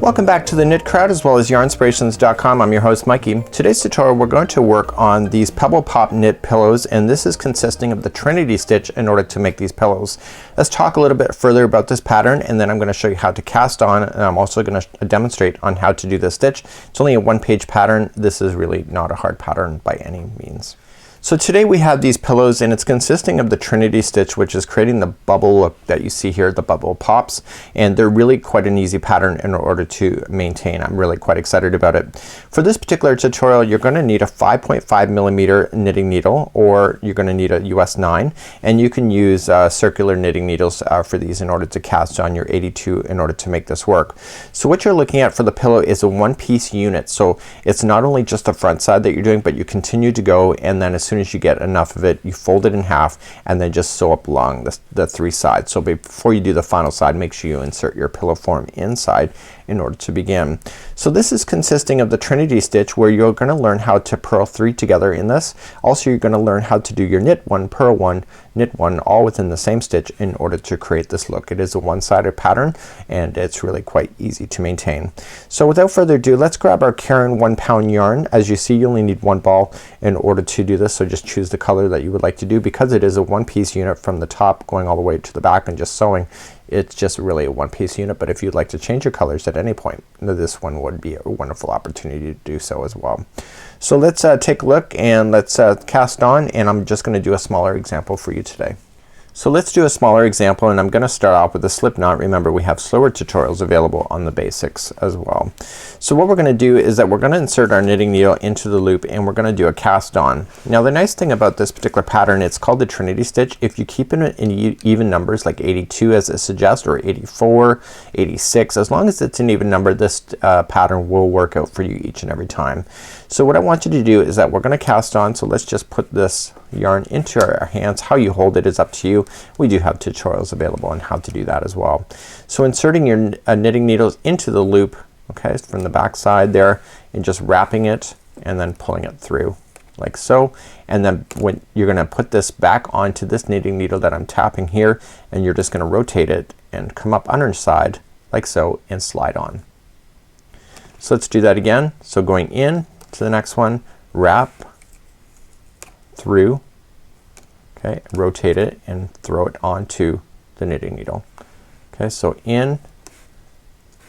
Welcome back to the Knit Crowd as well as Yarnspirations.com. I'm your host Mikey. Today's tutorial we're going to work on these Pebble Pop knit pillows, and this is consisting of the Trinity stitch in order to make these pillows. Let's talk a little bit further about this pattern, and then I'm going to show you how to cast on, and I'm also going to demonstrate on how to do this stitch. It's only a one-page pattern. This is really not a hard pattern by any means. So today we have these pillows, and it's consisting of the Trinity stitch, which is creating the bubble look that you see here, the bubble pops, and they're really quite an easy pattern in order to maintain. I'm really quite excited about it. For this particular tutorial you're going to need a 5.5mm knitting needle, or you're going to need a US 9, and you can use circular knitting needles for these in order to cast on your 82 in order to make this work. So what you're looking at for the pillow is a one-piece unit, so it's not only just the front side that you're doing, but you continue to go, and then as soon as you get enough of it you fold it in half and then just sew up along the three sides. So before you do the final side, make sure you insert your pillow form inside in order to begin. So this is consisting of the Trinity stitch, where you're going to learn how to purl 3 together in this. Also you're going to learn how to do your knit 1, purl 1, knit 1 all within the same stitch in order to create this look. It is a one-sided pattern and it's really quite easy to maintain. So without further ado, let's grab our Caron 1 pound yarn. As you see, you only need one ball in order to do this, so just choose the color that you would like to do. Because it is a one-piece unit from the top going all the way to the back and just sewing, it's just really a one-piece unit, but if you'd like to change your colors at any point, this one would be a wonderful opportunity to do so as well. So let's take a look and let's cast on, and I'm just going to do a smaller example for you today. So let's do a smaller example, and I'm going to start off with a Slipknot. Remember, we have slower tutorials available on the basics as well. So what we're going to do is that we're going to insert our knitting needle into the loop, and we're going to do a cast on. Now the nice thing about this particular pattern, it's called the Trinity stitch. If you keep it in even numbers like 82 as it suggests, or 84, 86, as long as it's an even number, this pattern will work out for you each and every time. So what I want you to do is that we're going to cast on, so let's just put this yarn into our hands. How you hold it is up to you. We do have tutorials available on how to do that as well. So inserting your knitting needles into the loop, okay, from the back side there, and just wrapping it and then pulling it through like so, and then when you're gonna put this back onto this knitting needle that I'm tapping here, and you're just gonna rotate it and come up underside like so and slide on. So let's do that again. So going in to the next one, wrap through, okay, rotate it and throw it onto the knitting needle. Okay, so in,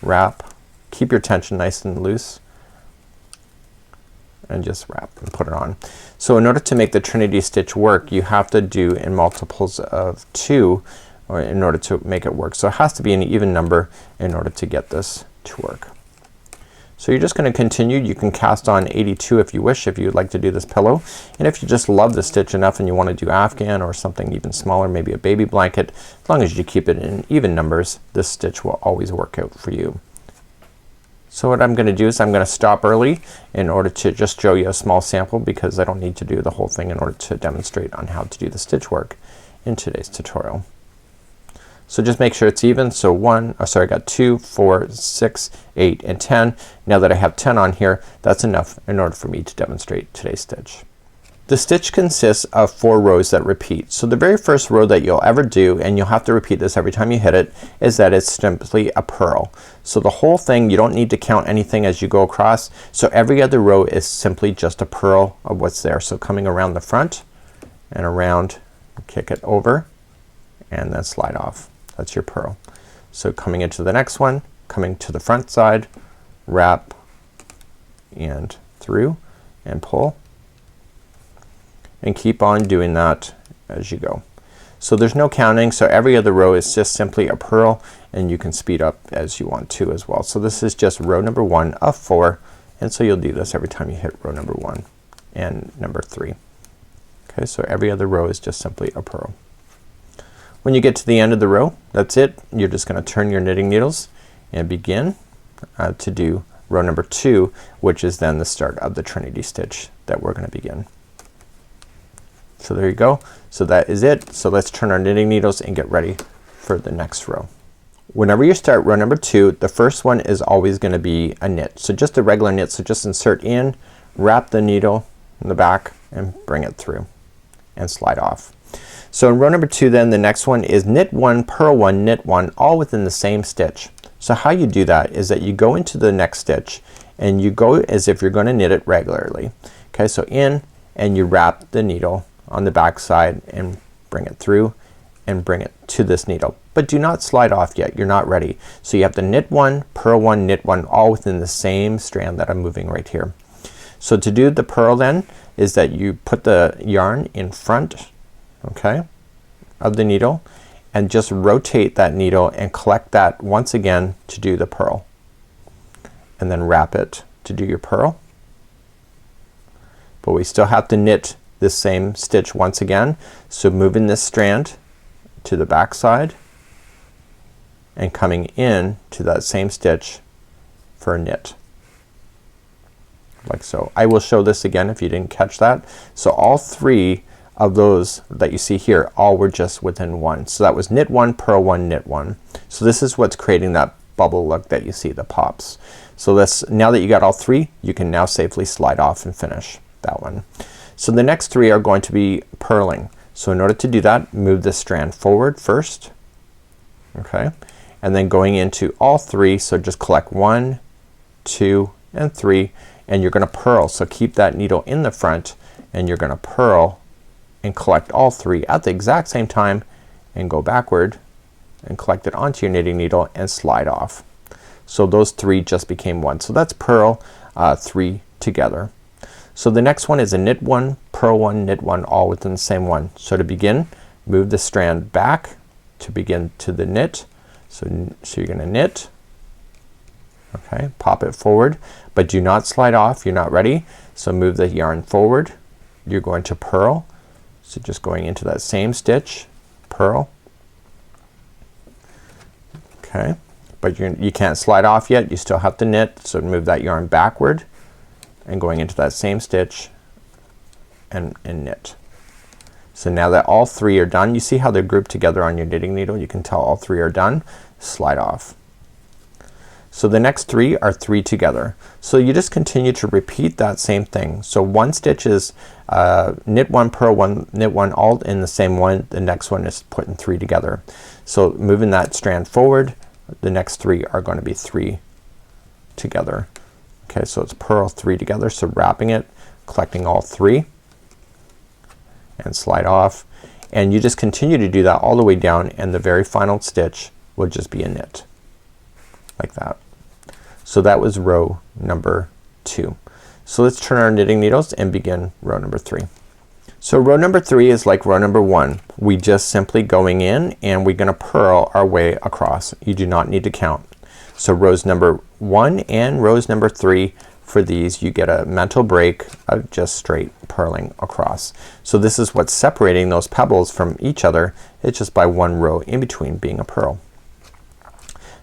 wrap, keep your tension nice and loose, and just wrap and put it on. So in order to make the Trinity stitch work, you have to do in multiples of 2 or in order to make it work. So it has to be an even number in order to get this to work. So you're just going to continue. You can cast on 82 if you wish, if you'd like to do this pillow, and if you just love the stitch enough and you want to do Afghan or something even smaller, maybe a baby blanket, as long as you keep it in even numbers, this stitch will always work out for you. So what I'm going to do is I'm going to stop early in order to just show you a small sample, because I don't need to do the whole thing in order to demonstrate on how to do the stitch work in today's tutorial. So just make sure it's even. So I got 2, 4, 6, 8, and 10. Now that I have 10 on here, that's enough in order for me to demonstrate today's stitch. The stitch consists of 4 rows that repeat. So the very first row that you'll ever do, and you'll have to repeat this every time you hit it, is that it's simply a purl. So the whole thing, you don't need to count anything as you go across. So every other row is simply just a purl of what's there. So coming around the front and around, kick it over, and then slide off. That's your purl. So coming into the next one, coming to the front side, wrap and through and pull, and keep on doing that as you go. So there's no counting, so every other row is just simply a purl, and you can speed up as you want to as well. So this is just row number 1 of 4, and so you'll do this every time you hit row number 1 and number 3. Okay, so every other row is just simply a purl. When you get to the end of the row, that's it. You're just going to turn your knitting needles and begin to do row number 2, which is then the start of the Trinity stitch that we're going to begin. So there you go. So that is it. So let's turn our knitting needles and get ready for the next row. Whenever you start row number 2, the first one is always going to be a knit. So just a regular knit. So just insert in, wrap the needle in the back, and bring it through and slide off. So in row number 2 then, the next one is knit 1, purl 1, knit 1, all within the same stitch. So how you do that is that you go into the next stitch and you go as if you're going to knit it regularly. Okay, so in, and you wrap the needle on the back side and bring it through and bring it to this needle, but do not slide off yet. You're not ready. So you have to knit one, purl one, knit one, all within the same strand that I'm moving right here. So to do the purl then is that you put the yarn in front, okay, of the needle and just rotate that needle and collect that once again to do the purl, and then wrap it to do your purl. But we still have to knit this same stitch once again. So moving this strand to the back side and coming in to that same stitch for a knit, like so. I will show this again if you didn't catch that. So all three of those that you see here all were just within one. So that was knit one, purl one, knit one. So this is what's creating that bubble look that you see, the pops. So this, now that you got all three, you can now safely slide off and finish that one. So the next three are going to be purling. So in order to do that, move this strand forward first, okay, and then going into all three. So just collect 1, 2, and 3, and you're gonna purl. So keep that needle in the front and you're gonna purl and collect all three at the exact same time and go backward and collect it onto your knitting needle and slide off. So those three just became one. So that's purl 3 together. So the next one is a knit one, purl one, knit one, all within the same one. So to begin, move the strand back to begin to the knit. So you're gonna knit, okay, pop it forward, but do not slide off. You're not ready. So move the yarn forward. You're going to purl. So just going into that same stitch, purl, okay, but you can't slide off yet. You still have to knit. So move that yarn backward and going into that same stitch and knit. So now that all three are done, you see how they're grouped together on your knitting needle. You can tell all three are done. Slide off. So the next three are 3 together. So you just continue to repeat that same thing. So one stitch is knit one, purl one, knit one, all in the same one. The next one is putting 3 together. So moving that strand forward, the next 3 are going to be 3 together. Okay, so it's purl 3 together. So wrapping it, collecting all 3 and slide off, and you just continue to do that all the way down, and the very final stitch will just be a knit like that. So that was row number 2. So let's turn our knitting needles and begin row number 3. So row number 3 is like row number 1. We just simply going in and we're gonna purl our way across. You do not need to count. So rows number 1 and rows number 3, for these you get a mental break of just straight purling across. So this is what's separating those pebbles from each other. It's just by one row in between being a purl.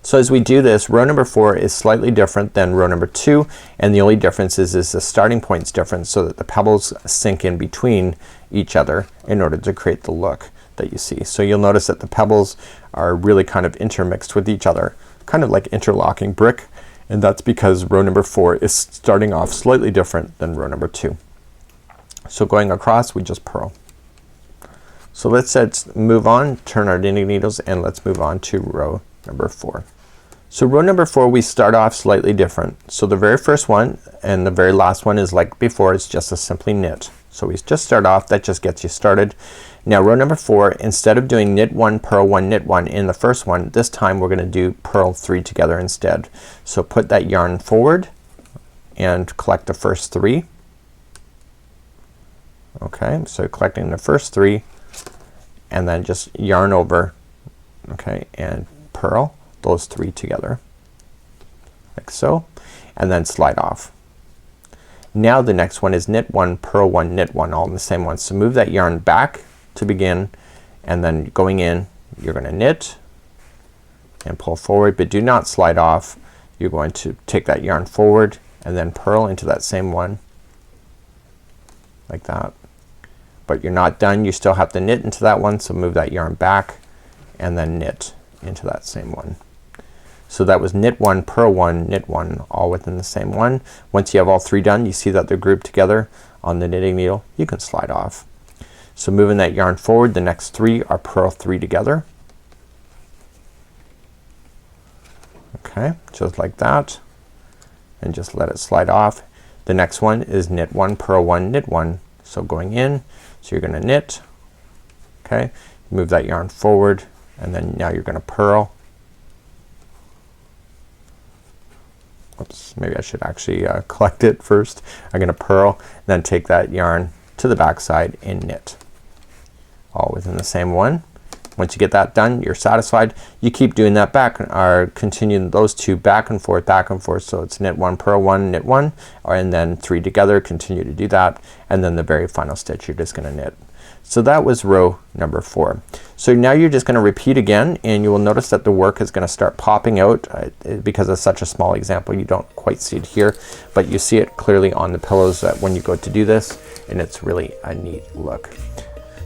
So as we do this, row number 4 is slightly different than row number 2, and the only difference is the starting point's different, so that the pebbles sink in between each other in order to create the look that you see. So you'll notice that the pebbles are really kind of intermixed with each other, kind of like interlocking brick, and that's because row number 4 is starting off slightly different than row number 2. So going across, we just purl. So let's move on, turn our knitting needles, and let's move on to row number 4. So row number 4, we start off slightly different. So the very first one and the very last one is like before, it's just a simply knit. So we just start off, that just gets you started. Now row number 4, instead of doing knit 1, purl 1, knit 1 in the first one, this time we're gonna do purl 3 together instead. So put that yarn forward and collect the first 3. Okay, so collecting the first 3 and then just yarn over, okay, and purl those 3 together like so, and then slide off. Now the next one is knit 1, purl 1, knit 1, all in the same one. So move that yarn back to begin, and then going in you're gonna knit and pull forward, but do not slide off. You're going to take that yarn forward and then purl into that same one like that. But you're not done, you still have to knit into that one, so move that yarn back and then knit into that same one. So that was knit 1, purl 1, knit 1, all within the same one. Once you have all 3 done, you see that they're grouped together on the knitting needle, you can slide off. So moving that yarn forward, the next 3 are purl 3 together. Okay, just like that, and just let it slide off. The next one is knit 1, purl 1, knit 1. So going in, so you're gonna knit, okay, move that yarn forward, and then now you're gonna purl. Oops, maybe I should actually collect it first. I'm gonna purl, then take that yarn to the back side and knit, all within the same one. Once you get that done, you're satisfied. You keep doing that back, or continuing those two back and forth, so it's knit 1, purl 1, knit 1, and then 3 together. Continue to do that, and then the very final stitch you're just gonna knit. So that was row number 4. So now you're just gonna repeat again, and you will notice that the work is gonna start popping out. Because it's such a small example, you don't quite see it here, but you see it clearly on the pillows when you go to do this, and it's really a neat look.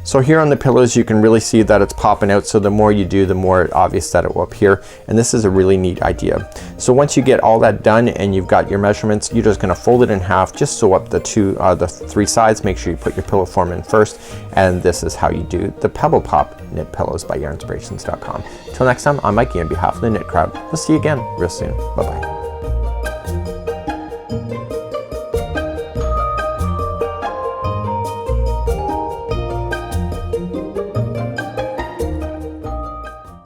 So here on the pillows you can really see that it's popping out, so the more you do, the more obvious that it will appear, and this is a really neat idea. So once you get all that done and you've got your measurements, you're just gonna fold it in half, just sew up the 3 sides. Make sure you put your pillow form in first, and this is how you do the Pebble Pop knit pillows by Yarnspirations.com. Till next time, I'm Mikey on behalf of the knit crowd. We'll see you again real soon. Bye bye.